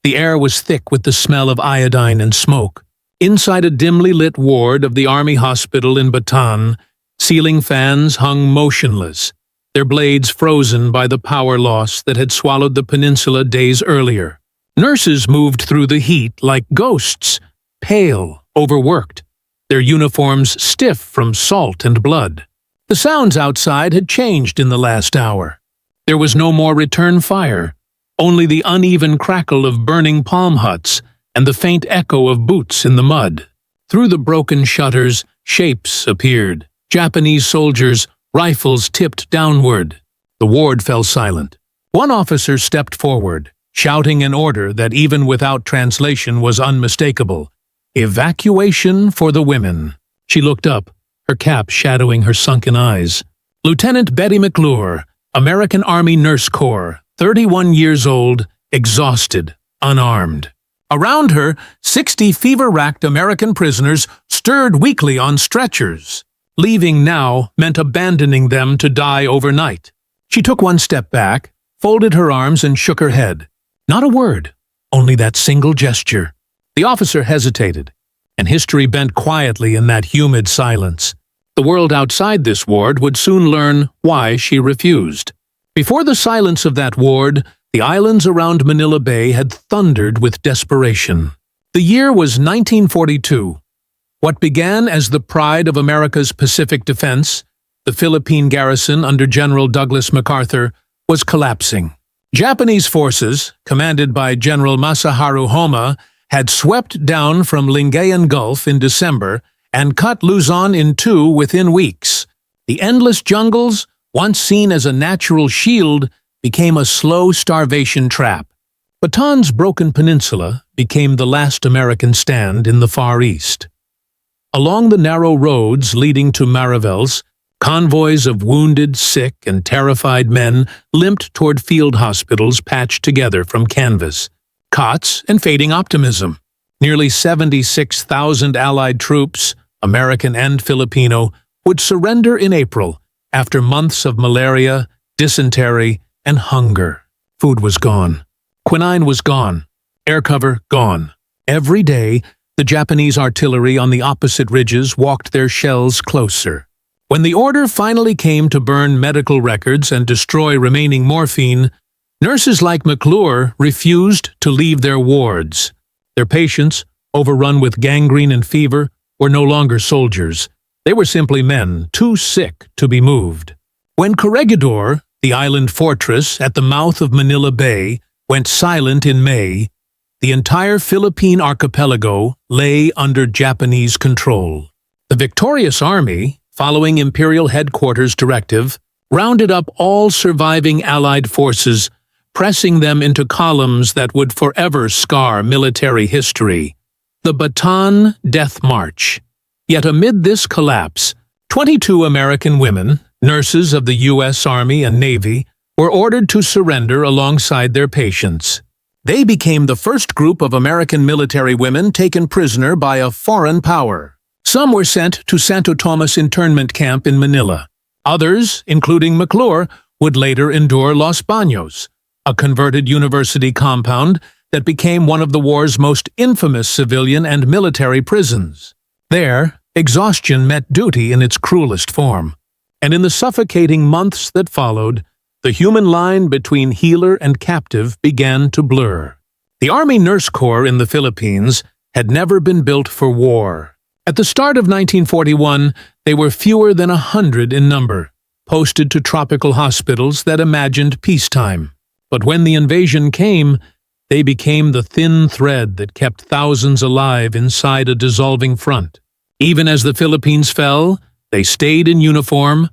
The air was thick with the smell of iodine and smoke. Inside a dimly lit ward of the Army hospital in Bataan, ceiling fans hung motionless, their blades frozen by the power loss that had swallowed the peninsula days earlier. Nurses moved through the heat like ghosts, pale, overworked, their uniforms stiff from salt and blood. The sounds outside had changed in the last hour. There was no more return fire, only the uneven crackle of burning palm huts and the faint echo of boots in the mud. Through the broken shutters, shapes appeared. Japanese soldiers, rifles tipped downward. The ward fell silent. One officer stepped forward, shouting an order that even without translation was unmistakable. Evacuation for the women. She looked up, her cap shadowing her sunken eyes. Lieutenant Betty McLure, American Army Nurse Corps, 31 years old, exhausted, unarmed. Around her, 60 fever-racked American prisoners stirred weakly on stretchers. Leaving now meant abandoning them to die overnight. She took one step back, folded her arms and shook her head. Not a word, only that single gesture. The officer hesitated, and history bent quietly in that humid silence. The world outside this ward would soon learn why she refused. Before the silence of that ward, the islands around Manila Bay had thundered with desperation. The year was 1942. What began as the pride of America's Pacific defense, the Philippine garrison under General Douglas MacArthur, was collapsing. Japanese forces, commanded by General Masaharu Homma, had swept down from Lingayen Gulf in December and cut Luzon in two within weeks. The endless jungles, once seen as a natural shield, became a slow starvation trap. Bataan's broken peninsula became the last American stand in the Far East. Along the narrow roads leading to Mariveles, convoys of wounded, sick, and terrified men limped toward field hospitals patched together from canvas, cots, and fading optimism. Nearly 76,000 Allied troops, American and Filipino, would surrender in April after months of malaria, dysentery, and hunger. Food was gone. Quinine was gone. Air cover gone. Every day, the Japanese artillery on the opposite ridges walked their shells closer. When the order finally came to burn medical records and destroy remaining morphine, nurses like McLure refused to leave their wards. Their patients, overrun with gangrene and fever, were no longer soldiers. They were simply men, too sick to be moved. When Corregidor, the island fortress at the mouth of Manila Bay, went silent in May, the entire Philippine archipelago lay under Japanese control. The victorious army, following Imperial Headquarters directive, rounded up all surviving Allied forces, pressing them into columns that would forever scar military history. The Bataan Death March. Yet amid this collapse, 22 American women, nurses of the U.S. Army and Navy, were ordered to surrender alongside their patients. They became the first group of American military women taken prisoner by a foreign power. Some were sent to Santo Tomas internment camp in Manila. Others, including McLure, would later endure Los Baños, a converted university compound that became one of the war's most infamous civilian and military prisons. There, exhaustion met duty in its cruelest form, and in the suffocating months that followed, the human line between healer and captive began to blur. The Army Nurse Corps in the Philippines had never been built for war. At the start of 1941, they were fewer than 100 in number, posted to tropical hospitals that imagined peacetime. But when the invasion came, they became the thin thread that kept thousands alive inside a dissolving front. Even as the Philippines fell, they stayed in uniform,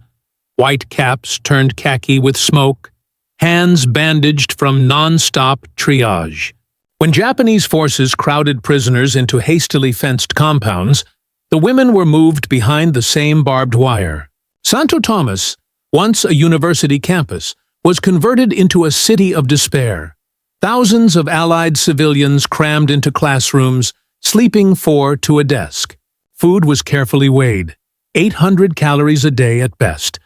white caps turned khaki with smoke, hands bandaged from non-stop triage. When Japanese forces crowded prisoners into hastily fenced compounds, the women were moved behind the same barbed wire. Santo Tomas, once a university campus, was converted into a city of despair. Thousands of Allied civilians crammed into classrooms, sleeping 4 to a desk. Food was carefully weighed, 800 calories a day at best,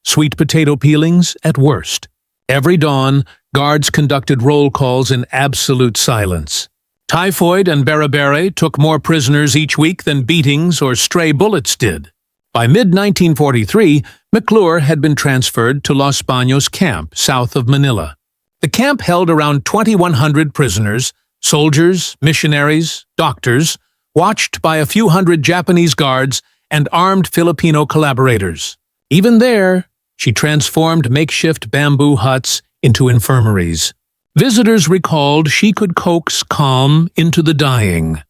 sweet potato peelings at worst. Every dawn, Guards conducted roll calls in absolute silence. Typhoid and beriberi took more prisoners each week than beatings or stray bullets did. By mid-1943, McLure had been transferred to Los Baños camp south of Manila. The camp held around 2,100 prisoners, soldiers, missionaries, doctors, watched by a few hundred Japanese guards and armed Filipino collaborators. Even there, she transformed makeshift bamboo huts into infirmaries. Visitors recalled she could coax calm into the dying.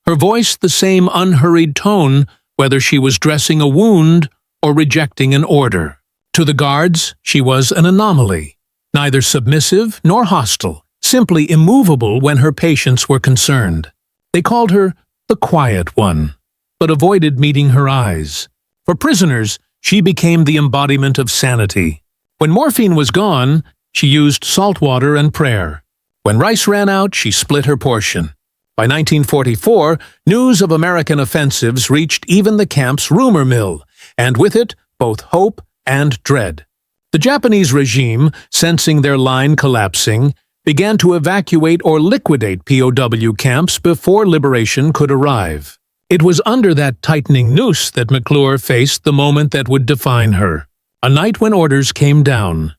Her voice the same unhurried tone, whether she was dressing a wound or rejecting an order. To the guards, she was an anomaly, neither submissive nor hostile, simply immovable when her patients were concerned. They called her the quiet one, but avoided meeting her eyes. For prisoners, she became the embodiment of sanity. When morphine was gone, she used salt water and prayer. When rice ran out, she split her portion. By 1944, news of American offensives reached even the camp's rumor mill, and with it, both hope and dread. The Japanese regime, sensing their line collapsing, began to evacuate or liquidate POW camps before liberation could arrive. It was under that tightening noose that McLure faced the moment that would define her. A night when orders came down.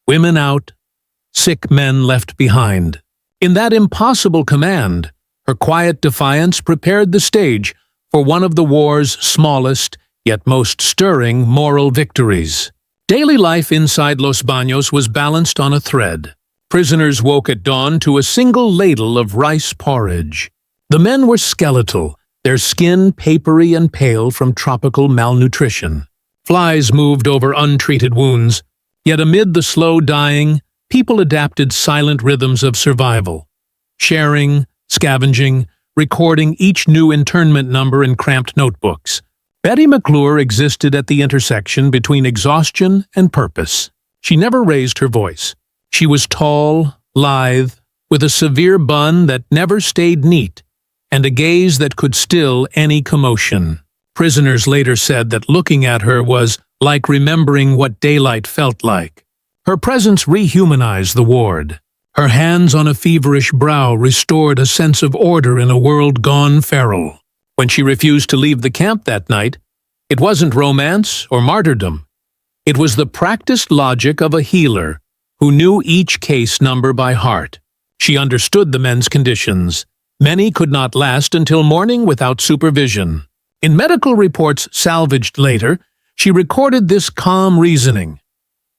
Women out, sick men left behind. In that impossible command, her quiet defiance prepared the stage for one of the war's smallest, yet most stirring moral victories. Daily life inside Los Baños was balanced on a thread. Prisoners woke at dawn to a single ladle of rice porridge. The men were skeletal, their skin papery and pale from tropical malnutrition. Flies moved over untreated wounds, yet amid the slow dying, people adapted silent rhythms of survival. Sharing, scavenging, recording each new internment number in cramped notebooks. Betty McLure existed at the intersection between exhaustion and purpose. She never raised her voice. She was tall, lithe, with a severe bun that never stayed neat, and a gaze that could still any commotion. Prisoners later said that looking at her was like remembering what daylight felt like. Her presence rehumanized the ward. Her hands on a feverish brow restored a sense of order in a world gone feral. When she refused to leave the camp that night, it wasn't romance or martyrdom. It was the practiced logic of a healer who knew each case number by heart. She understood the men's conditions. Many could not last until morning without supervision. In medical reports salvaged later, she recorded this calm reasoning.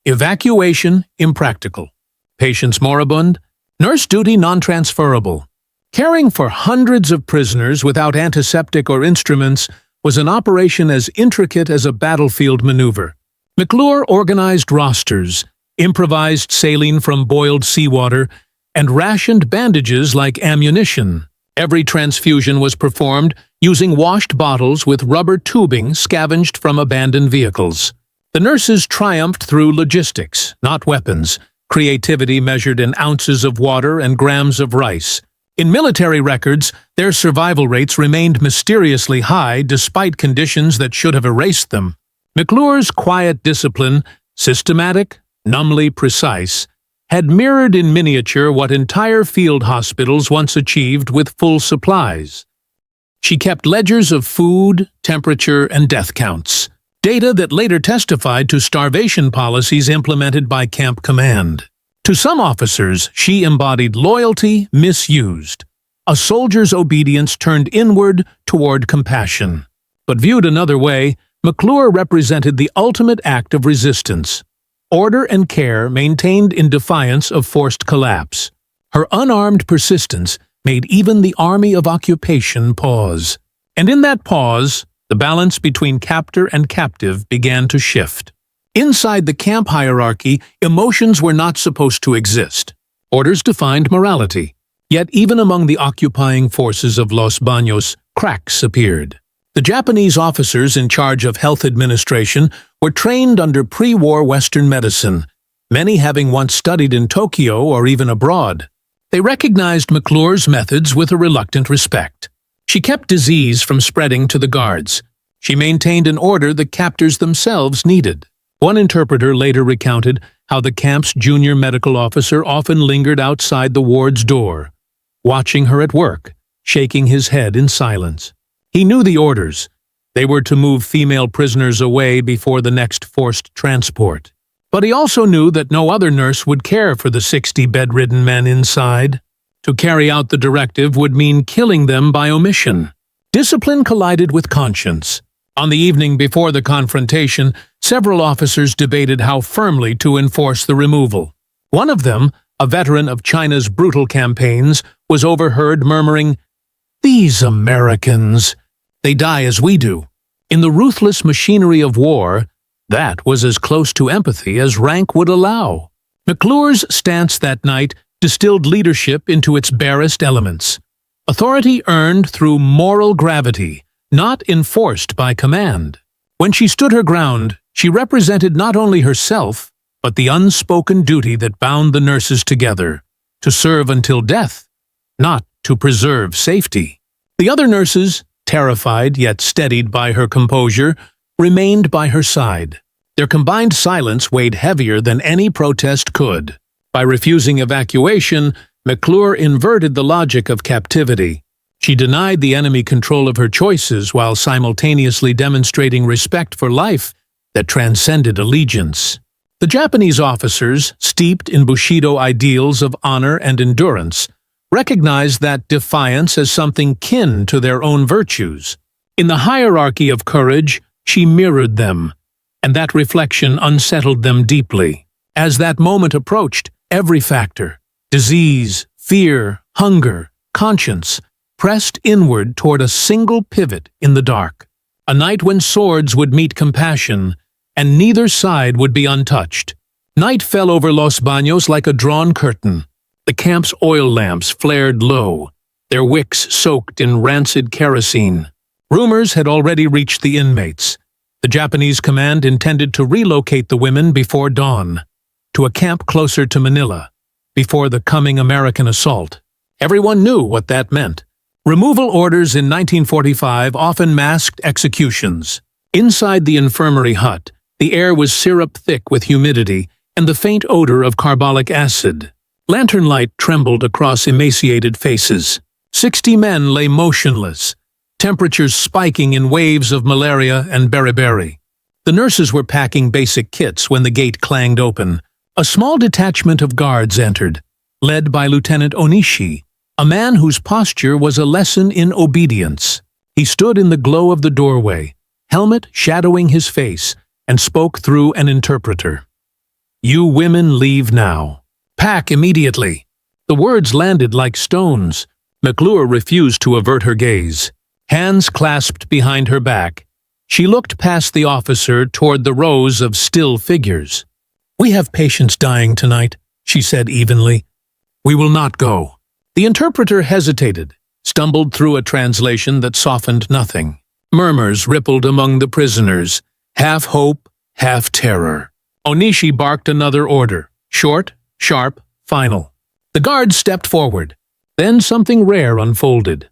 Evacuation impractical. Patients moribund. Nurse duty non-transferable. Caring for hundreds of prisoners without antiseptic or instruments was an operation as intricate as a battlefield maneuver. McLure organized rosters, improvised saline from boiled seawater, and rationed bandages like ammunition. Every transfusion was performed using washed bottles with rubber tubing scavenged from abandoned vehicles. The nurses triumphed through logistics, not weapons, creativity measured in ounces of water and grams of rice. In military records, their survival rates remained mysteriously high despite conditions that should have erased them. McLure's quiet discipline, systematic, numbly precise, had mirrored in miniature what entire field hospitals once achieved with full supplies. She kept ledgers of food, temperature, and death counts, data that later testified to starvation policies implemented by Camp Command. To some officers, she embodied loyalty misused, a soldier's obedience turned inward toward compassion. But viewed another way, McLure represented the ultimate act of resistance. Order and care maintained in defiance of forced collapse. Her unarmed persistence made even the army of occupation pause. And in that pause, the balance between captor and captive began to shift. Inside the camp hierarchy, emotions were not supposed to exist. Orders defined morality. Yet even among the occupying forces of Los Baños, cracks appeared. The Japanese officers in charge of health administration were trained under pre-war Western medicine, many having once studied in Tokyo or even abroad. They recognized McLure's methods with a reluctant respect. She kept disease from spreading to the guards. She maintained an order the captors themselves needed. One interpreter later recounted how the camp's junior medical officer often lingered outside the ward's door, watching her at work, shaking his head in silence. He knew the orders. They were to move female prisoners away before the next forced transport. But he also knew that no other nurse would care for the 60 bedridden men inside. To carry out the directive would mean killing them by omission. Discipline collided with conscience. On the evening before the confrontation, several officers debated how firmly to enforce the removal. One of them, a veteran of China's brutal campaigns, was overheard murmuring, "These Americans, they die as we do." In the ruthless machinery of war, that was as close to empathy as rank would allow. McLure's stance that night distilled leadership into its barest elements. Authority earned through moral gravity, not enforced by command. When she stood her ground, she represented not only herself, but the unspoken duty that bound the nurses together, to serve until death, not to preserve safety. The other nurses, terrified yet steadied by her composure, remained by her side. Their combined silence weighed heavier than any protest could. By refusing evacuation, McLure inverted the logic of captivity. She denied the enemy control of her choices while simultaneously demonstrating respect for life that transcended allegiance. The Japanese officers, steeped in Bushido ideals of honor and endurance, recognized that defiance as something kin to their own virtues. In the hierarchy of courage, she mirrored them, and that reflection unsettled them deeply. As that moment approached, every factor, disease, fear, hunger, conscience, pressed inward toward a single pivot in the dark. A night when swords would meet compassion, and neither side would be untouched. Night fell over Los Baños like a drawn curtain. The camp's oil lamps flared low, their wicks soaked in rancid kerosene. Rumors had already reached the inmates. The Japanese command intended to relocate the women before dawn, to a camp closer to Manila, before the coming American assault. Everyone knew what that meant. Removal orders in 1945 often masked executions. Inside the infirmary hut, the air was syrup-thick with humidity and the faint odor of carbolic acid. Lantern light trembled across emaciated faces. 60 men lay motionless, temperatures spiking in waves of malaria and beriberi. The nurses were packing basic kits when the gate clanged open. A small detachment of guards entered, led by Lieutenant Onishi, a man whose posture was a lesson in obedience. He stood in the glow of the doorway, helmet shadowing his face, and spoke through an interpreter. "You women leave now. Pack immediately." The words landed like stones. McLure refused to avert her gaze. Hands clasped behind her back, she looked past the officer toward the rows of still figures. "We have patients dying tonight," she said evenly. "We will not go." The interpreter hesitated, stumbled through a translation that softened nothing. Murmurs rippled among the prisoners, half hope, half terror. Onishi barked another order, short, sharp, final. The guards stepped forward. Then something rare unfolded.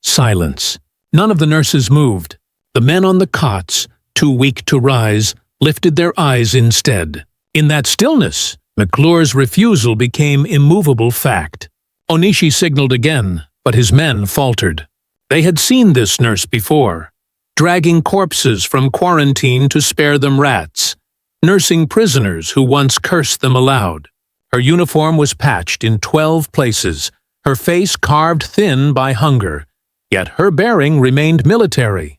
Silence. None of the nurses moved. The men on the cots, too weak to rise, lifted their eyes instead. In that stillness, McLure's refusal became immovable fact. Onishi signaled again, but his men faltered. They had seen this nurse before, dragging corpses from quarantine to spare them rats, nursing prisoners who once cursed them aloud. Her uniform was patched in 12 places, her face carved thin by hunger, yet her bearing remained military.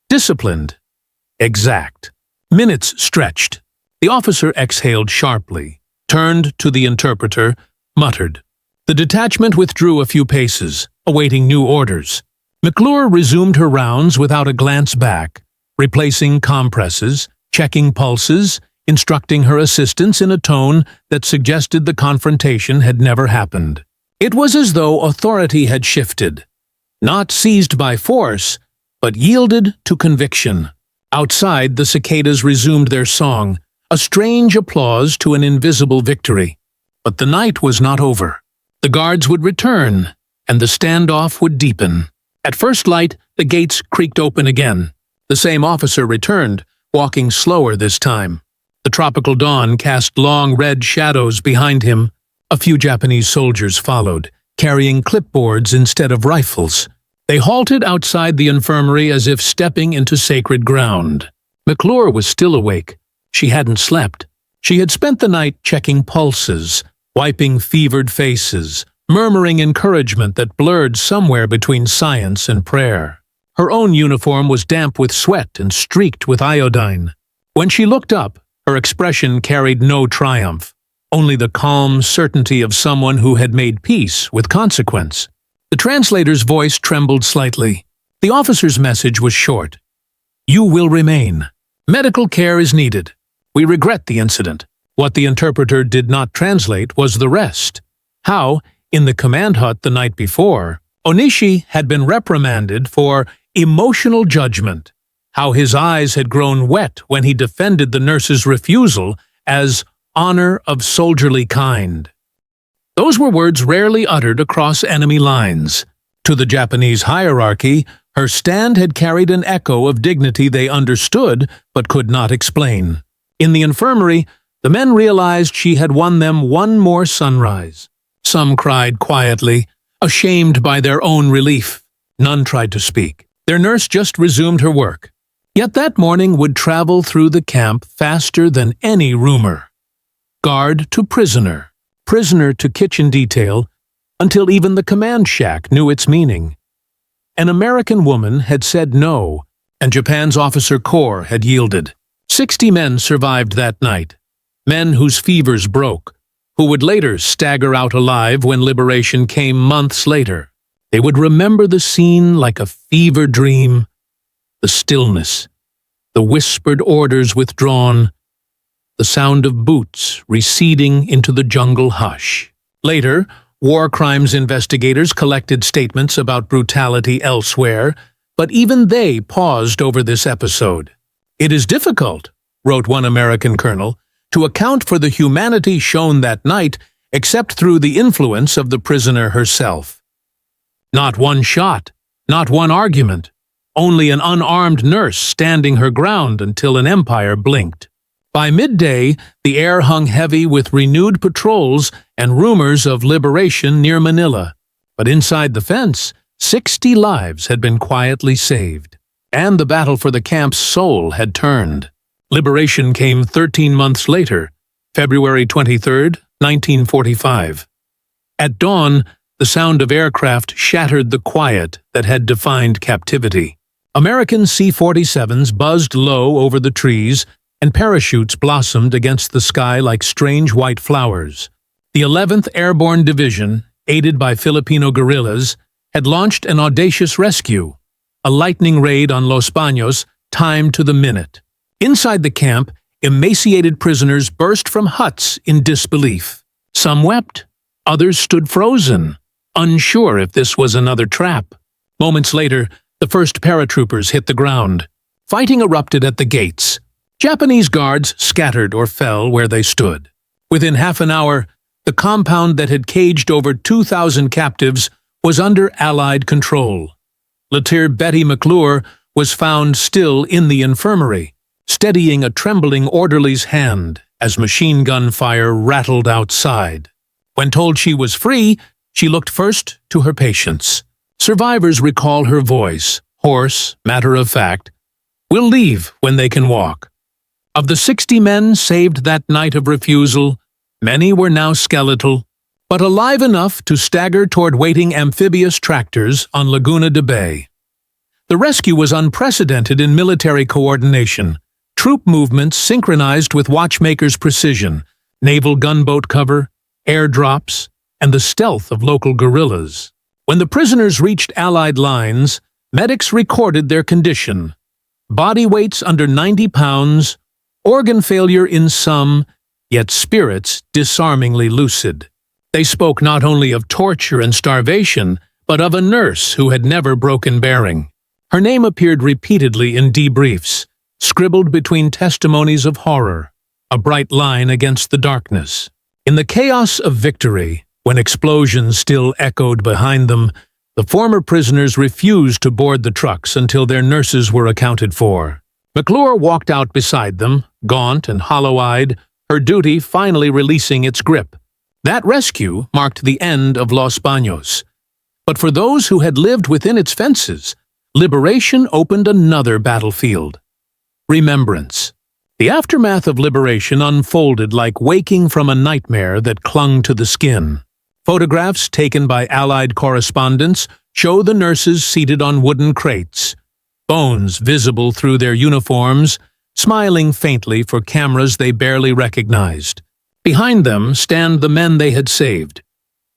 Disciplined. Exact. Minutes stretched. The officer exhaled sharply, turned to the interpreter, muttered. The detachment withdrew a few paces, awaiting new orders. McLure resumed her rounds without a glance back, replacing compresses, checking pulses, instructing her assistants in a tone that suggested the confrontation had never happened. It was as though authority had shifted, not seized by force, but yielded to conviction. Outside, the cicadas resumed their song, a strange applause to an invisible victory. But the night was not over. The guards would return, and the standoff would deepen. At first light, the gates creaked open again. The same officer returned, walking slower this time. The tropical dawn cast long red shadows behind him. A few Japanese soldiers followed, carrying clipboards instead of rifles. They halted outside the infirmary as if stepping into sacred ground. McLure was still awake. She hadn't slept. She had spent the night checking pulses, wiping fevered faces, murmuring encouragement that blurred somewhere between science and prayer. Her own uniform was damp with sweat and streaked with iodine. When she looked up, her expression carried no triumph, only the calm certainty of someone who had made peace with consequence. The translator's voice trembled slightly. The officer's message was short. "You will remain. Medical care is needed. We regret the incident." What the interpreter did not translate was the rest. How, in the command hut the night before, Onishi had been reprimanded for emotional judgment. How his eyes had grown wet when he defended the nurse's refusal as honor of soldierly kind. Those were words rarely uttered across enemy lines. To the Japanese hierarchy, her stand had carried an echo of dignity they understood but could not explain. In the infirmary, the men realized she had won them one more sunrise. Some cried quietly, ashamed by their own relief. None tried to speak. Their nurse just resumed her work. Yet that morning would travel through the camp faster than any rumor. Guard to prisoner, prisoner to kitchen detail, until even the command shack knew its meaning. An American woman had said no, and Japan's officer corps had yielded. 60 men survived that night, men whose fevers broke, who would later stagger out alive when liberation came months later. They would remember the scene like a fever dream, the stillness, the whispered orders withdrawn, the sound of boots receding into the jungle hush. Later, war crimes investigators collected statements about brutality elsewhere, but even they paused over this episode. "It is difficult," wrote one American colonel, "to account for the humanity shown that night except through the influence of the prisoner herself. Not one shot, not one argument, only an unarmed nurse standing her ground until an empire blinked." By midday, the air hung heavy with renewed patrols and rumors of liberation near Manila. But inside the fence, 60 lives had been quietly saved, and the battle for the camp's soul had turned. Liberation came 13 months later, February 23, 1945. At dawn, the sound of aircraft shattered the quiet that had defined captivity. American C-47s buzzed low over the trees, and parachutes blossomed against the sky like strange white flowers. The 11th Airborne Division, aided by Filipino guerrillas, had launched an audacious rescue, a lightning raid on Los Baños timed to the minute. Inside the camp, emaciated prisoners burst from huts in disbelief. Some wept, others stood frozen, unsure if this was another trap. Moments later, the first paratroopers hit the ground. Fighting erupted at the gates. Japanese guards scattered or fell where they stood. Within half an hour, the compound that had caged over 2,000 captives was under Allied control. Lieutenant Betty McLure was found still in the infirmary, steadying a trembling orderly's hand as machine gun fire rattled outside. When told she was free, she looked first to her patients. Survivors recall her voice, hoarse, matter-of-fact. "We'll leave when they can walk." Of the 60 men saved that night of refusal, many were now skeletal, but alive enough to stagger toward waiting amphibious tractors on Laguna de Bay. The rescue was unprecedented in military coordination, troop movements synchronized with watchmakers' precision, naval gunboat cover, airdrops, and the stealth of local guerrillas. When the prisoners reached Allied lines, medics recorded their condition: body weights under 90 pounds, organ failure in some, yet spirits disarmingly lucid. They spoke not only of torture and starvation, but of a nurse who had never broken bearing. Her name appeared repeatedly in debriefs, scribbled between testimonies of horror, a bright line against the darkness. In the chaos of victory, when explosions still echoed behind them, the former prisoners refused to board the trucks until their nurses were accounted for. McLure walked out beside them, gaunt and hollow-eyed, her duty finally releasing its grip. That rescue marked the end of Los Baños. But for those who had lived within its fences, liberation opened another battlefield. Remembrance. The aftermath of liberation unfolded like waking from a nightmare that clung to the skin. Photographs taken by Allied correspondents show the nurses seated on wooden crates, bones visible through their uniforms, smiling faintly for cameras they barely recognized. Behind them stand the men they had saved,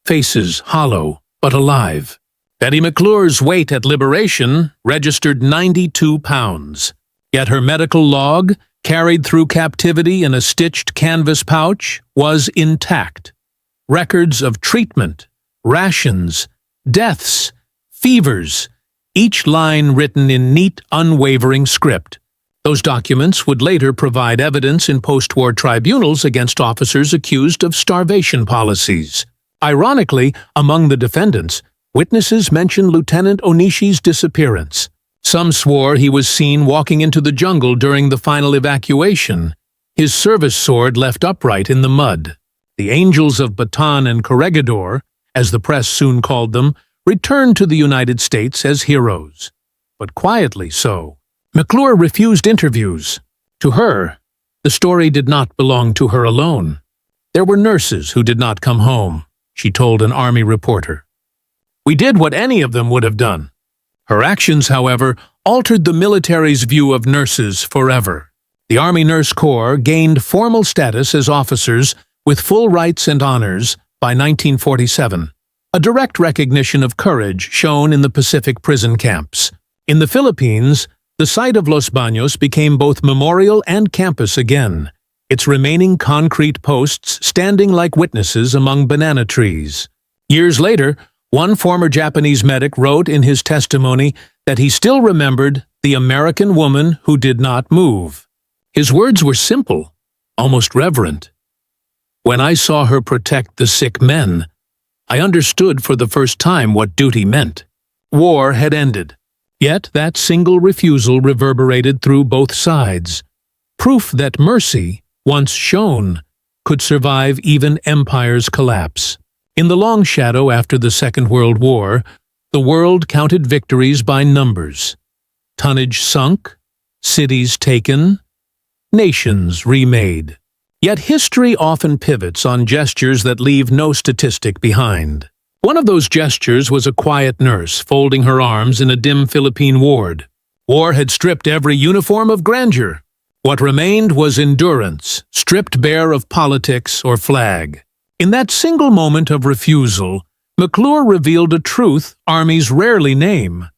faces hollow but alive. Betty McLure's weight at liberation registered 92 pounds, yet her medical log, carried through captivity in a stitched canvas pouch, was intact. Records of treatment, rations, deaths, fevers, each line written in neat, unwavering script. Those documents would later provide evidence in post-war tribunals against officers accused of starvation policies. Ironically, among the defendants, witnesses mentioned Lieutenant Onishi's disappearance. Some swore he was seen walking into the jungle during the final evacuation, his service sword left upright in the mud. The Angels of Bataan and Corregidor, as the press soon called them, returned to the United States as heroes. But quietly so. McLure refused interviews. To her, the story did not belong to her alone. There were nurses who did not come home, she told an Army reporter. We did what any of them would have done. Her actions, however, altered the military's view of nurses forever. The Army Nurse Corps gained formal status as officers with full rights and honors by 1947, a direct recognition of courage shown in the Pacific prison camps. In the Philippines, the site of Los Baños became both memorial and campus again, its remaining concrete posts standing like witnesses among banana trees. Years later, one former Japanese medic wrote in his testimony that he still remembered the American woman who did not move. His words were simple, almost reverent. When I saw her protect the sick men, I understood for the first time what duty meant. War had ended, yet that single refusal reverberated through both sides. Proof that mercy, once shown, could survive even empire's collapse. In the long shadow after the Second World War, the world counted victories by numbers. Tonnage sunk, cities taken, nations remade. Yet history often pivots on gestures that leave no statistic behind. One of those gestures was a quiet nurse folding her arms in a dim Philippine ward. War had stripped every uniform of grandeur. What remained was endurance, stripped bare of politics or flag. In that single moment of refusal, McLure revealed a truth armies rarely name,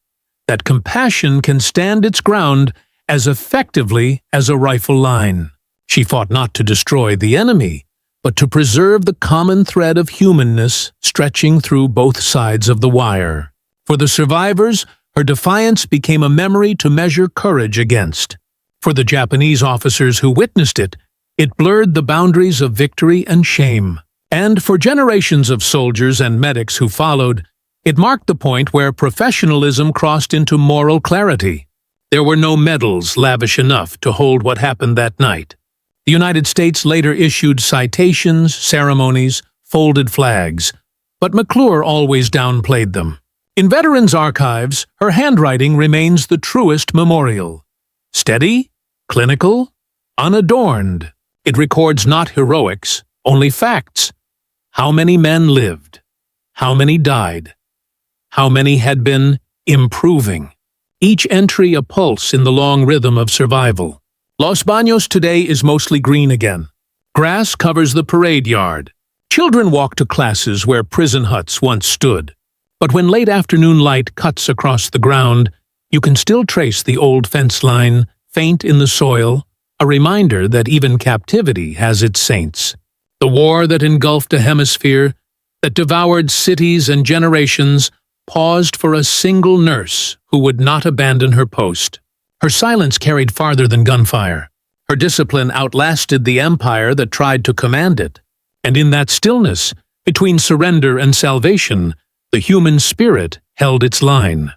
that compassion can stand its ground as effectively as a rifle line. She fought not to destroy the enemy, but to preserve the common thread of humanness stretching through both sides of the wire. For the survivors, her defiance became a memory to measure courage against. For the Japanese officers who witnessed it, it blurred the boundaries of victory and shame. And for generations of soldiers and medics who followed, it marked the point where professionalism crossed into moral clarity. There were no medals lavish enough to hold what happened that night. The United States later issued citations, ceremonies, folded flags, but McLure always downplayed them. In veterans' archives, her handwriting remains the truest memorial. Steady, clinical, unadorned. It records not heroics, only facts. How many men lived? How many died? How many had been improving? Each entry a pulse in the long rhythm of survival. Los Baños today is mostly green again. Grass covers the parade yard. Children walk to classes where prison huts once stood. But when late afternoon light cuts across the ground, you can still trace the old fence line, faint in the soil, a reminder that even captivity has its saints. The war that engulfed a hemisphere, that devoured cities and generations, paused for a single nurse who would not abandon her post. Her silence carried farther than gunfire. Her discipline outlasted the empire that tried to command it. And in that stillness, between surrender and salvation, the human spirit held its line.